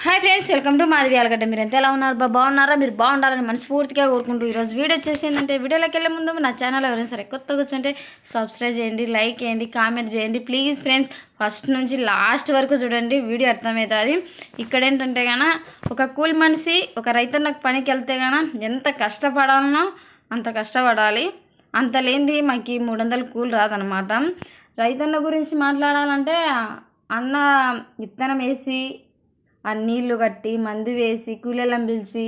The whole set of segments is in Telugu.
Hi friends, welcome to Madhavi Allagadda. మీరు ఎంత ఎలా ఉన్నారు? బాగున్నారా? మీరు బాగుండాలని మనస్ఫూర్తిగా కోరుకుంటూ ఈరోజు వీడియో వచ్చేసి ఏంటంటే, వీడియోలోకి వెళ్ళే ముందు నా ఛానల్ ఎవరైనా సరే కొత్తగా కూర్చుంటే సబ్స్క్రైబ్ చేయండి, లైక్ చేయండి, కామెంట్ చేయండి ప్లీజ్ ఫ్రెండ్స్. ఫస్ట్ నుంచి లాస్ట్ వరకు చూడండి, వీడియో అర్థమవుతుంది. ఇక్కడ ఏంటంటే గాన ఒక కూలి మనిషి ఒక రైతన్నకు పనికి వెళ్తే గాన ఎంత కష్టపడాలనో అంత కష్టపడాలి. అంత లేనిది మాకు 300 కూలి రాదనమాట. రైతన్న గురించి మాట్లాడాలంటే అన్న విత్తనం వేసి ఆ నీళ్లు కట్టి మందు వేసి కూలీలను పిలిచి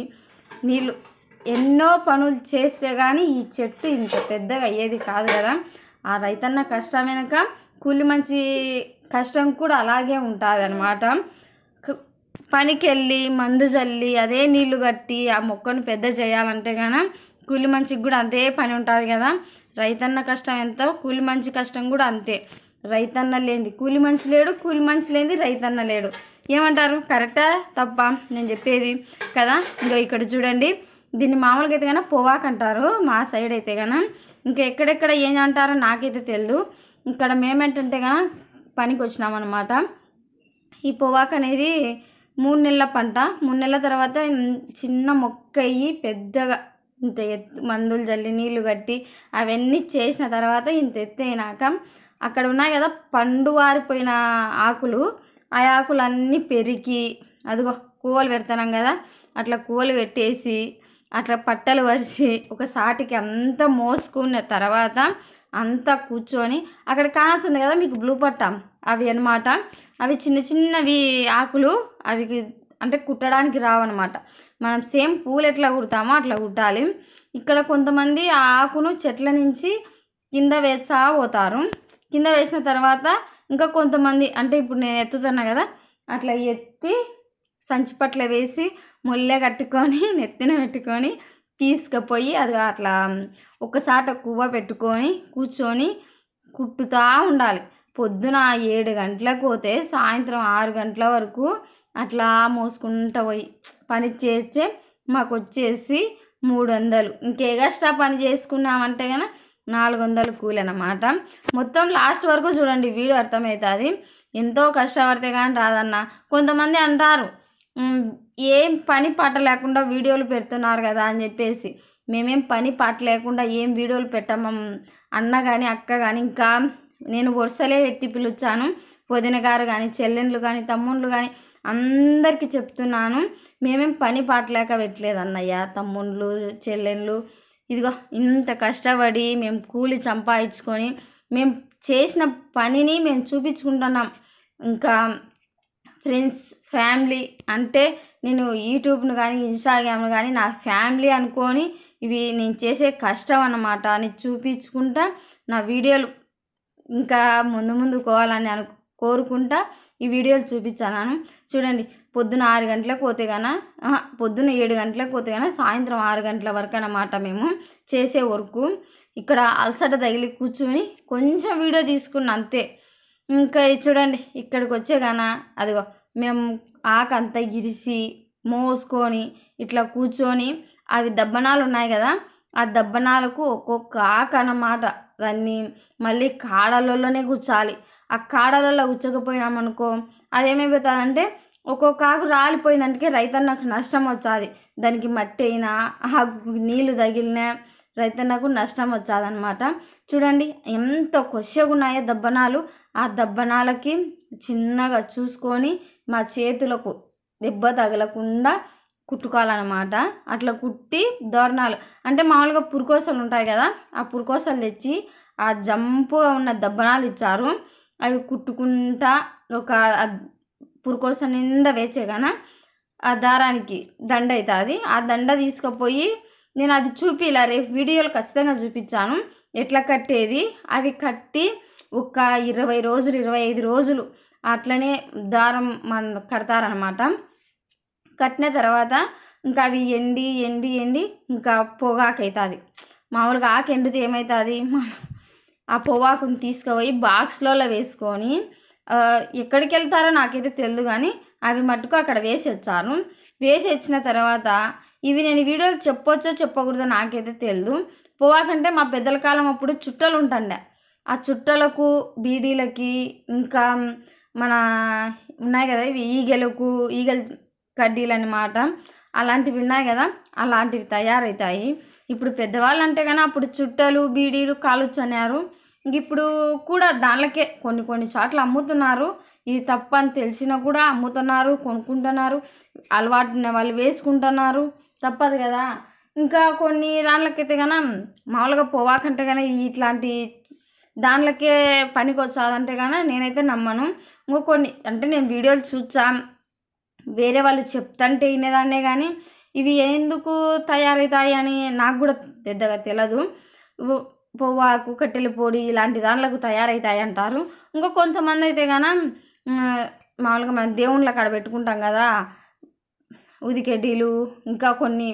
నీళ్ళు ఎన్నో పనులు చేస్తే కానీ ఈ చెట్టు ఇంత పెద్దగా అయ్యేది కాదు కదా. ఆ రైతన్న కష్టం వెనక కూలి మంచి కష్టం కూడా అలాగే ఉంటుంది అనమాట. పనికి వెళ్ళి మందు చల్లి అదే నీళ్లు కట్టి ఆ మొక్కను పెద్ద చేయాలంటే కానీ కూలి మంచికి కూడా అదే పని ఉంటుంది కదా. రైతన్న కష్టం ఎంతో కూలి మంచి కష్టం కూడా అంతే. రైతన్న లేనిది కూలి మంచి లేడు, కూలి మంచి లేనిది రైతన్న లేడు. ఏమంటారు? కరెక్టా తప్ప నేను చెప్పేది కదా. ఇంకా ఇక్కడ చూడండి, దీన్ని మామూలుగా అయితే కన్నా పొవాక్ అంటారు మా సైడ్ అయితే కన్నా. ఇంకా ఎక్కడెక్కడ ఏం అంటారో నాకైతే తెలియదు. ఇక్కడ మేమేంటంటే కన్నా పనికి వచ్చినామన్నమాట. ఈ పొవాక్ అనేది 3 నెలల పంట. 3 నెలల తర్వాత చిన్న మొక్క అయ్యి పెద్దగా ఇంత ఎత్తు మందులు చల్లి నీళ్లు కట్టి అవన్నీ చేసిన తర్వాత ఇంత ఎత్తు అయినాక అక్కడ ఉన్నాయి కదా పండు వారిపోయిన ఆకులు, ఆ ఆకులన్నీ పెరికి అదిగో కూవలు పెడతాం కదా, అట్లా కూవలు పెట్టేసి అట్లా పట్టలు వరిచి ఒక సాటికి అంతా మోసుకున్న తర్వాత అంతా కూర్చొని అక్కడ కానొస్తుంది కదా మీకు బ్లూ పట్ట, అవి అన్నమాట. అవి చిన్న చిన్నవి ఆకులు, అవి అంటే కుట్టడానికి రావన్నమాట. మనం సేమ్ పూలు ఎట్లా కుడతామో అట్లా కుట్టాలి. ఇక్కడ కొంతమంది ఆ ఆకును చెట్ల నుంచి కింద వేస్తా పోతారు. కింద వేసిన తర్వాత ఇంకా కొంతమంది అంటే ఇప్పుడు నేను ఎత్తుతున్నా కదా, అట్లా ఎత్తి సంచి పట్ల వేసి ముల్లె కట్టుకొని నెత్తిన పెట్టుకొని తీసుకుపోయి అది అట్లా ఒకసాట కువ్వ పెట్టుకొని కూర్చొని కుట్టుతూ ఉండాలి. పొద్దున 7 గంటలకు పోతే సాయంత్రం 6 గంటల వరకు అట్లా మోసుకుంటూ పోయి పని చేస్తే మాకు వచ్చేసి 300. ఇంకే ఎక్స్ట్రా పని చేసుకున్నామంటే కనుక 400 కూలి అన్నమాట. మొత్తం లాస్ట్ వరకు చూడండి, వీడియో అర్థమవుతుంది. ఎంతో కష్టపడితే కానీ రాదన్న. కొంతమంది అంటారు ఏం పని పాట లేకుండా వీడియోలు పెడుతున్నారు కదా అని చెప్పేసి. మేమేం పని పాట లేకుండా ఏం వీడియోలు పెట్టాము అన్న కానీ అక్క కానీ, ఇంకా నేను వరుసలే ఎట్టి పిలుచాను. వదిన గారు కానీ చెల్లెండ్లు కానీ తమ్ముళ్ళు కానీ అందరికీ చెప్తున్నాను, మేమేం పని పాట లేక పెట్టలేదు అన్నయ్య, తమ్ముళ్ళు చెల్లెండ్లు. ఇదిగో ఇంత కష్టపడి మేము కూలి సంపాదించుకొని మేము చేసిన పనిని మేము చూపించుకుంటున్నాం. ఇంకా ఫ్రెండ్స్ ఫ్యామిలీ అంటే నేను యూట్యూబ్ను కానీ ఇన్స్టాగ్రామ్ను కానీ నా ఫ్యామిలీ అనుకొని ఇవి నేను చేసే కష్టం అన్నమాట అని చూపించుకుంటా నా వీడియోలు ఇంకా ముందు పోవాలని కోరుకుంటా ఈ వీడియోలు చూపించాను. చూడండి, పొద్దున 6 గంటలకు పోతే కన్నా పొద్దున 7 గంటలకు పోతే కన్నా సాయంత్రం 6 గంటల వరకు అన్నమాట మేము చేసే వర్కు. ఇక్కడ అలసట తగిలి కూర్చుని కొంచెం వీడియో తీసుకున్న అంతే. ఇంకా చూడండి, ఇక్కడికి వచ్చే కన్నా అదిగో మేము ఆకంతా ఇరిసి మోసుకొని ఇట్లా కూర్చొని అవి దబ్బనాలు ఉన్నాయి కదా, ఆ దబ్బనాలకు ఒక్కొక్క ఆకు అన్నమాట. దాన్ని మళ్ళీ కాడలలోనే కూర్చాలి. ఆ కాడలలో కూర్చోకపోయినామనుకో అదేమైపోతుందంటే ఒక్కొక్క ఆకు రాలిపోయిందంటే రైతన్నకు నష్టం వచ్చాది. దానికి మట్టి అయినా నీళ్ళు తగిలినా రైతన్నకు నష్టం వచ్చాదనమాట. చూడండి ఎంత కొషగా ఉన్నాయో దబ్బనాలు. ఆ దబ్బనాలకి చిన్నగా చూసుకొని మా చేతులకు దెబ్బ తగలకుండా కుట్టుకోవాలన్నమాట. అట్లా కుట్టి దోరణాలు అంటే మామూలుగా పురుకోసలు ఉంటాయి కదా, ఆ పురుకోసలు తెచ్చి ఆ జంపుగా ఉన్న దబ్బనాలు ఇచ్చారు. అవి కుట్టుకుంటా ఒక పురుకోస నిండా వేచేగాన ఆ దారానికి దండ అవుతుంది. ఆ దండ తీసుకుపోయి నేను అది చూపిలా, రేపు వీడియోలు ఖచ్చితంగా చూపించాను ఎట్లా కట్టేది. అవి కట్టి ఒక 20 రోజులు 25 రోజులు అట్లనే దారం కడతారనమాట. కట్టిన తర్వాత ఇంకా అవి ఎండి ఎండి ఎండి ఇంకా పొగాకు అవుతుంది. మామూలుగా ఆకు ఎండితే ఏమవుతుంది, ఆ పొగాకుని తీసుకుపోయి బాక్స్లలో వేసుకొని ఎక్కడికి వెళ్తారో నాకైతే తెలియదు కానీ అవి మట్టుకు అక్కడ వేసి వచ్చాను. వేసి వచ్చిన తర్వాత ఇవి నేను వీడియోలు చెప్పొచ్చో చెప్పకూడదో నాకైతే తెలియదు. పొగాకంటే మా పెద్దల కాలం అప్పుడు చుట్టలు ఉంటుండే, ఆ చుట్టలకు బీడీలకి ఇంకా మన ఉన్నాయి కదా ఇవి ఈగలు కడ్డీలు అన్నమాట. అలాంటివి ఉన్నాయి కదా, అలాంటివి తయారవుతాయి. ఇప్పుడు పెద్దవాళ్ళు అంటే కానీ అప్పుడు చుట్టలు బీడీలు కాలుచ్చు అన్నారు. ఇప్పుడు కూడా దానికే కొన్ని చోట్ల అమ్ముతున్నారు. ఇది తప్పని తెలిసినా కూడా అమ్ముతున్నారు, కొనుక్కుంటున్నారు. అలవాటు ఉన్న వాళ్ళు వేసుకుంటున్నారు, తప్పదు కదా. ఇంకా కొన్ని దాంట్లకైతే కన్నా మామూలుగా పొవాకంటే కానీ ఇట్లాంటి దాంట్లకే పనికి వచ్చాదంటే కానీ నేనైతే నమ్మను. ఇంకో కొన్ని అంటే నేను వీడియోలు చూసా, వేరే వాళ్ళు చెప్తుంటే వినేదాన్నే కానీ ఇవి ఎందుకు తయారవుతాయి అని నాకు కూడా పెద్దగా తెలియదు. పొవ్వాకు కట్టెల పొడి ఇలాంటి దాంట్లకు తయారవుతాయి అంటారు. ఇంకా కొంతమంది అయితే కానీ మామూలుగా మనం దేవుళ్ళ కాడ పెట్టుకుంటాం కదా ఉదికెడ్డీలు, ఇంకా కొన్ని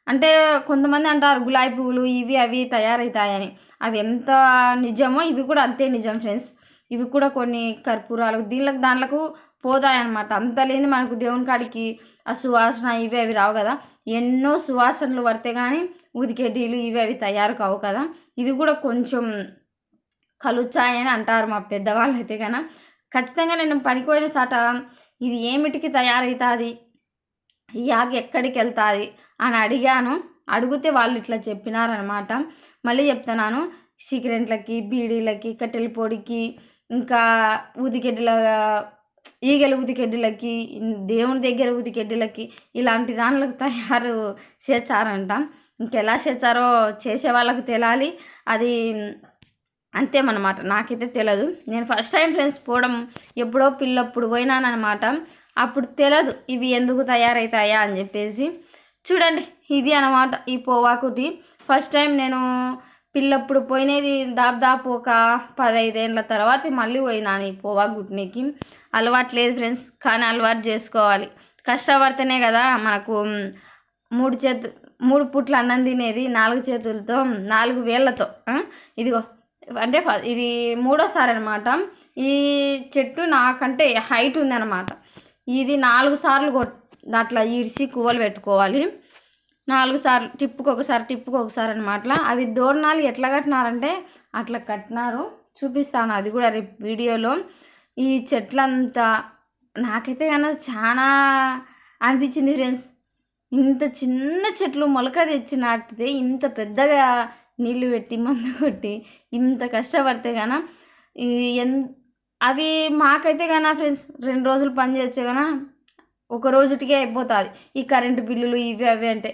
అంటే కొంతమంది అంటారు గులాబీ పువ్వులు ఇవి అవి తయారవుతాయని. అవి ఎంత నిజమో ఇవి కూడా అంతే నిజం ఫ్రెండ్స్. ఇవి కూడా కొన్ని కర్పూరాలు దాంట్లకు పోతాయన్నమాట. అంత లేని మనకు దేవుని కాడికి ఆ సువాసన ఇవి అవి రావు కదా. ఎన్నో సువాసనలు పడితే కానీ ఉదికెడ్డీలు ఇవి అవి తయారు కావు కదా. ఇది కూడా కొంచెం కలుచాయని అంటారు మా పెద్దవాళ్ళు అయితే కన్నా. ఖచ్చితంగా నేను పనికిపోయిన చాట ఇది ఏమిటికి తయారవుతుంది, ఈ ఆకు ఎక్కడికి వెళ్తుంది అని అడిగాను. అడిగితే వాళ్ళు ఇట్లా చెప్పినారనమాట. మళ్ళీ చెప్తున్నాను, సిగరెట్లకి బీడీలకి కట్టెల పొడికి ఇంకా ఊదికెడ్డీల ఈగల ఊదికెడ్డీలకి దేవుని దగ్గర ఊదికెడ్డీలకి ఇలాంటి దానిలకు తయారు చేర్చారంట. ఇంకెలా చేర్చారో చేసే వాళ్ళకు తెలియాలి. అది అంతేమన్నమాట, నాకైతే తెలియదు. నేను ఫస్ట్ టైం ఫ్రెండ్స్ పోవడం ఎప్పుడో పిల్లప్పుడు పోయినానమాట. అప్పుడు తెలియదు ఇవి ఎందుకు తయారవుతాయా అని చెప్పేసి. చూడండి ఇది అన్నమాట ఈ పొవ్వాకుటి. ఫస్ట్ టైం నేను పిల్లప్పుడు పోయినది దాదాపు ఒక 15 ఏళ్ళ తర్వాత మళ్ళీ పోయినాను ఈ పొవ్వాకు గుట్నికి. అలవాటు లేదు ఫ్రెండ్స్, కానీ అలవాటు చేసుకోవాలి. కష్టపడితేనే కదా మనకు 3 పూట్ల అన్నం తినేది 4 చేతులతో 4 వేళ్ళతో. ఇదిగో అంటే ఇది 3వసారి అనమాట. ఈ చెట్టు నాకంటే హైట్ ఉందన్నమాట. ఇది 4 సార్లు అట్లా ఈడ్చి కువ్వలు పెట్టుకోవాలి. 4 సార్లు టిప్పుకు ఒకసారి అనమాట. అవి దోరణాలు ఎట్లా కట్టినారంటే అట్లా కట్టినారు, చూపిస్తాను అది కూడా రేపు వీడియోలో. ఈ చెట్లంతా నాకైతే కన్నా చాలా అనిపించింది ఫ్రెండ్స్. ఇంత చిన్న చెట్లు మొలక తెచ్చి నాటితే ఇంత పెద్దగా నీళ్ళు పెట్టి మందు కొట్టి ఇంత కష్టపడితే గాన అవి మాకైతే కానీ ఫ్రెండ్స్ 2 రోజులు పని చేయొచ్చు కానీ ఒక రోజుటికే అయిపోతుంది ఈ కరెంటు బిల్లులు ఇవి అవి అంటే.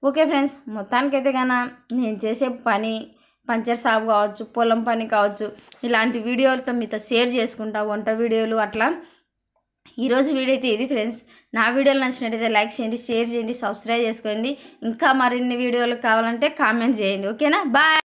ఓకే ఫ్రెండ్స్, మొత్తానికైతే కానీ నేను చేసే పని పంచర్ షాప్ కావచ్చు, పొలం పని కావచ్చు, ఇలాంటి వీడియోలతో మీతో షేర్ చేసుకుంటా, వంట వీడియోలు అట్లా. ఈరోజు వీడియో అయితే ఇది ఫ్రెండ్స్. నా వీడియోలు నచ్చినట్టయితే లైక్ చేయండి, షేర్ చేయండి, సబ్స్క్రైబ్ చేసుకోండి. ఇంకా మరిన్ని వీడియోలు కావాలంటే కామెంట్ చేయండి. ఓకేనా, బాయ్.